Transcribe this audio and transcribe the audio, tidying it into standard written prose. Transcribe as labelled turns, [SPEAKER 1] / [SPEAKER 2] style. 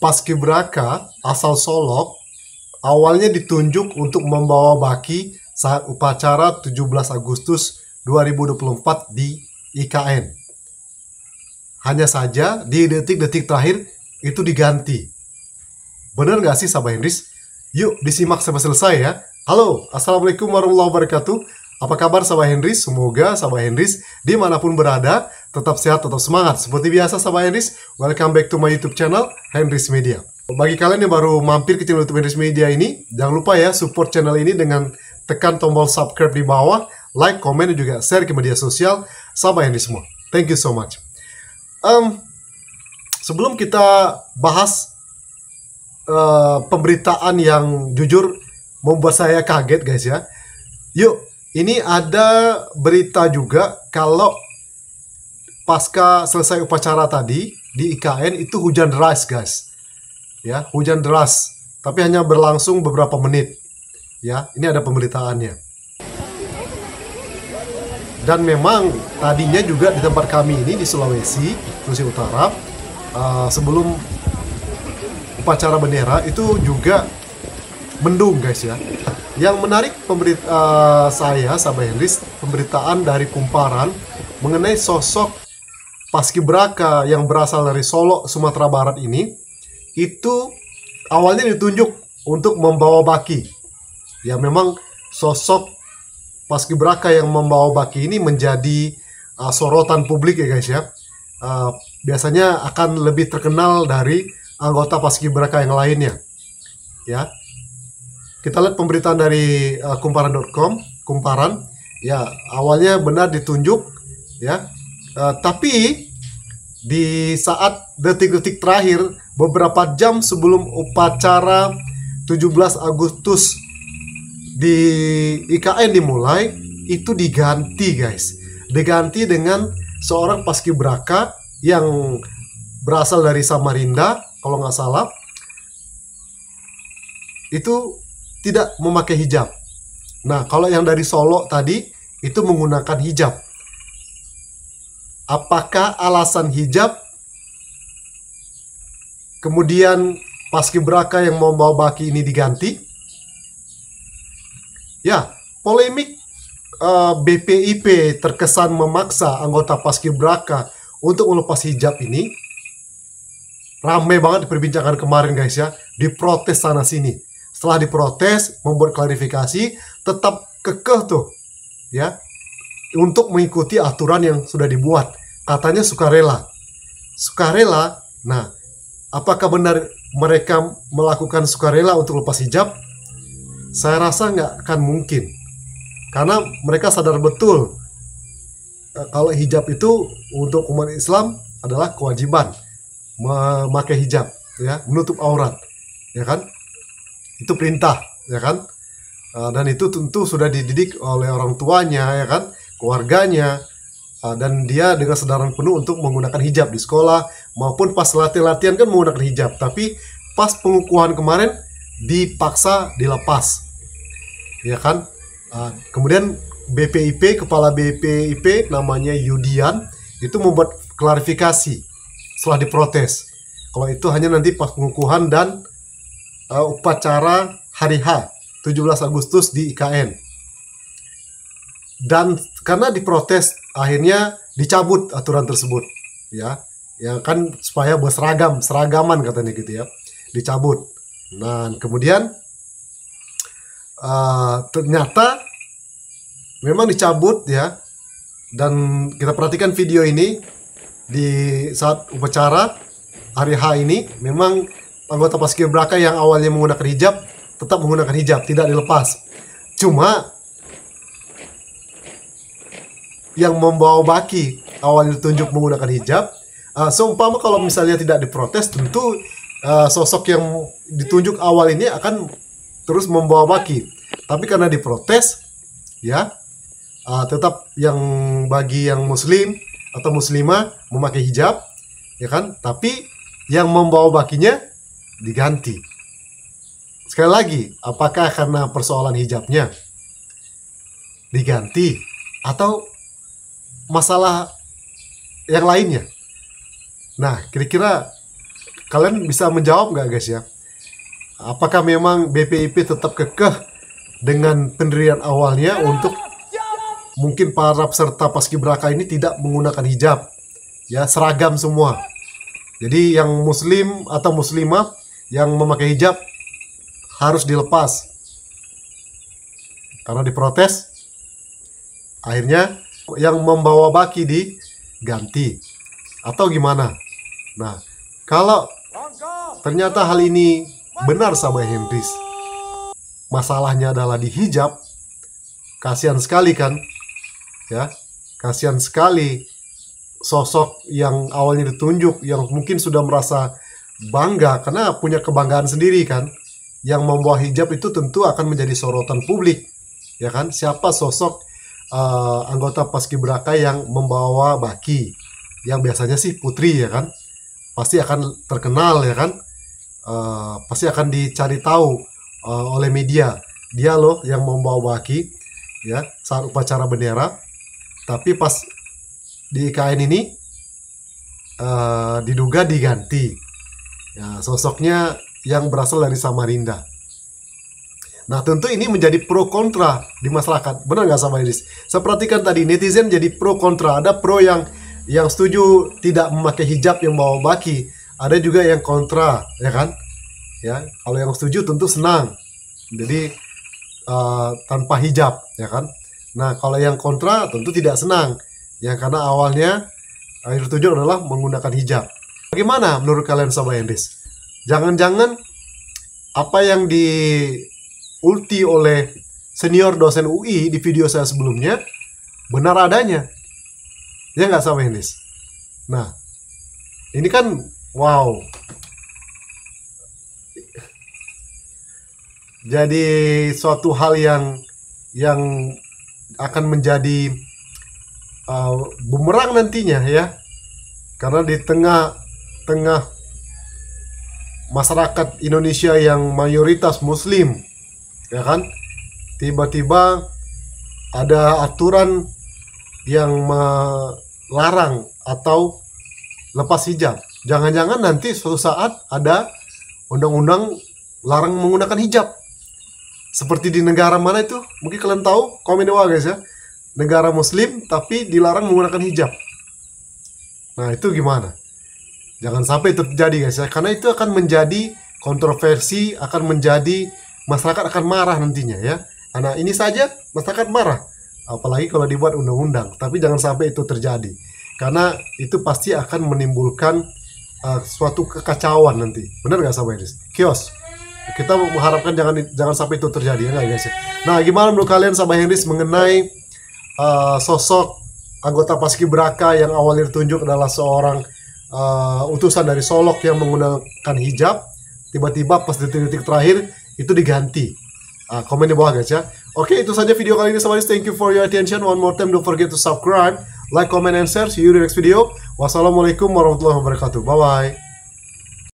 [SPEAKER 1] paskibraka asal Solok awalnya ditunjuk untuk membawa baki saat upacara 17 Agustus 2024 di IKN. Hanya saja di detik-detik terakhir itu diganti. Bener nggak sih Sahabat Henris? Yuk disimak sampai selesai ya. Halo, Assalamualaikum warahmatullahi wabarakatuh. Apa kabar Sahabat Henris? Semoga Sahabat Henris dimanapun berada tetap sehat, tetap semangat. Seperti biasa Sahabat Henris, welcome back to my YouTube channel Henris Media. Bagi kalian yang baru mampir ke channel YouTube Henris Media ini, jangan lupa ya support channel ini dengan tekan tombol subscribe di bawah, like, komen, dan juga share ke media sosial Sahabat Henris semua. Thank you so much. Sebelum kita bahas pemberitaan yang jujur membuat saya kaget guys ya. Yuk, ini ada berita juga kalau pasca selesai upacara tadi di IKN itu hujan deras guys. Ya, hujan deras, tapi hanya berlangsung beberapa menit. Ya, ini ada pemberitaannya. Dan memang tadinya juga di tempat kami ini di Sulawesi Utara, sebelum upacara bendera itu juga mendung guys ya. Yang menarik saya Sahabat Henris, pemberitaan dari Kumparan mengenai sosok paskibraka yang berasal dari Solok, Sumatera Barat ini, itu awalnya ditunjuk untuk membawa baki. Ya memang sosok paskibraka yang membawa baki ini menjadi sorotan publik ya guys ya. Biasanya akan lebih terkenal dari anggota paskibraka yang lainnya. Ya, kita lihat pemberitaan dari kumparan.com. Kumparan, ya awalnya benar ditunjuk, ya, tapi di saat detik-detik terakhir, beberapa jam sebelum upacara 17 Agustus di IKN dimulai, itu diganti guys. Diganti dengan seorang paskibraka yang berasal dari Samarinda, kalau nggak salah, itu tidak memakai hijab. Nah, kalau yang dari Solo tadi, itu menggunakan hijab. Apakah alasan hijab, kemudian paskibraka yang membawa baki ini diganti? Ya, polemik BPIP terkesan memaksa anggota paskibraka untuk melepas hijab ini ramai banget diperbincangkan kemarin guys ya, diprotes sana sini. Setelah diprotes, membuat klarifikasi, tetap kekeh tuh ya untuk mengikuti aturan yang sudah dibuat. Katanya sukarela. Sukarela. Nah, apakah benar mereka melakukan sukarela untuk lepas hijab? Saya rasa nggak akan mungkin. Karena mereka sadar betul kalau hijab itu untuk umat Islam adalah kewajiban memakai hijab, ya, menutup aurat, ya kan? Itu perintah, ya kan? Dan itu tentu sudah dididik oleh orang tuanya, ya kan? Keluarganya, dan dia dengan kesadaran penuh untuk menggunakan hijab di sekolah maupun pas latihan-latihan kan menggunakan hijab. Tapi pas pengukuhan kemarin dipaksa dilepas, ya kan? Kemudian BPIP, kepala BPIP namanya Yudian, itu membuat klarifikasi setelah diprotes. Kalau itu hanya nanti pas pengukuhan dan upacara hari H 17 Agustus di IKN. Dan karena diprotes, akhirnya dicabut aturan tersebut, ya kan, supaya seragaman katanya gitu ya, dicabut. Nah, kemudian ternyata memang dicabut ya. Dan kita perhatikan video ini, di saat upacara hari H ini memang anggota paskibraka yang awalnya menggunakan hijab tetap menggunakan hijab, tidak dilepas. Cuma yang membawa baki awalnya ditunjuk menggunakan hijab, seumpama kalau misalnya tidak diprotes, tentu sosok yang ditunjuk awal ini akan terus membawa baki. Tapi karena diprotes, ya, tetap yang bagi yang muslim atau muslimah memakai hijab, ya kan? Tapi yang membawa bakinya diganti. Sekali lagi, apakah karena persoalan hijabnya diganti atau masalah yang lainnya? Nah, kira-kira kalian bisa menjawab nggak guys ya? Apakah memang BPIP tetap kekeh dengan pendirian awalnya untuk mungkin para peserta paskibraka ini tidak menggunakan hijab, ya seragam semua. Jadi yang muslim atau muslimah yang memakai hijab harus dilepas karena diprotes. Akhirnya yang membawa baki diganti atau gimana? Nah, kalau ternyata hal ini benar sahabat Hendris, masalahnya adalah di hijab, kasihan sekali kan, ya, kasihan sekali sosok yang awalnya ditunjuk, yang mungkin sudah merasa bangga karena punya kebanggaan sendiri kan, yang membawa hijab itu tentu akan menjadi sorotan publik, ya kan, siapa sosok anggota paskibraka yang membawa baki, yang biasanya sih putri ya kan, pasti akan terkenal ya kan, pasti akan dicari tahu oleh media, dia loh yang membawa baki ya saat upacara bendera. Tapi pas di IKN ini diduga diganti ya, sosoknya yang berasal dari Samarinda. Nah tentu ini menjadi pro kontra di masyarakat, benar nggak sama Iris? Saya perhatikan tadi netizen jadi pro kontra, ada pro yang setuju tidak memakai hijab yang bawa baki, ada juga yang kontra ya kan, ya kalau yang setuju tentu senang jadi tanpa hijab ya kan. Nah kalau yang kontra tentu tidak senang ya, karena awalnya yang dituju adalah menggunakan hijab. Bagaimana menurut kalian sahabat Hendris? Jangan-jangan apa yang diulti oleh senior dosen UI di video saya sebelumnya benar adanya, ya nggak sahabat Hendris? Nah ini kan wow, jadi suatu hal yang akan menjadi bumerang nantinya ya, karena di tengah masyarakat Indonesia yang mayoritas muslim ya kan, tiba-tiba ada aturan yang melarang atau lepas hijab. Jangan-jangan nanti suatu saat ada undang-undang larang menggunakan hijab seperti di negara mana itu, mungkin kalian tahu, komen di bawah guys ya, negara muslim tapi dilarang menggunakan hijab. Nah itu gimana? Jangan sampai itu terjadi guys ya, karena itu akan menjadi kontroversi, akan menjadi masyarakat akan marah nantinya ya. Karena ini saja masyarakat marah, apalagi kalau dibuat undang-undang. Tapi jangan sampai itu terjadi, karena itu pasti akan menimbulkan suatu kekacauan nanti. Benar nggak sahabat Iris? Kios. Kita mengharapkan jangan sampai itu terjadi ya nggak guys ya. Nah gimana menurut kalian sahabat Hendris mengenai sosok anggota paskibraka yang awalnya ditunjuk adalah seorang utusan dari Solok yang menggunakan hijab, tiba-tiba pas detik-detik terakhir itu diganti? Komen di bawah guys ya. Oke, itu saja video kali ini sahabat. Thank you for your attention. One more time, don't forget to subscribe, like, comment, and share. See you in the next video. Wassalamualaikum warahmatullahi wabarakatuh. Bye bye.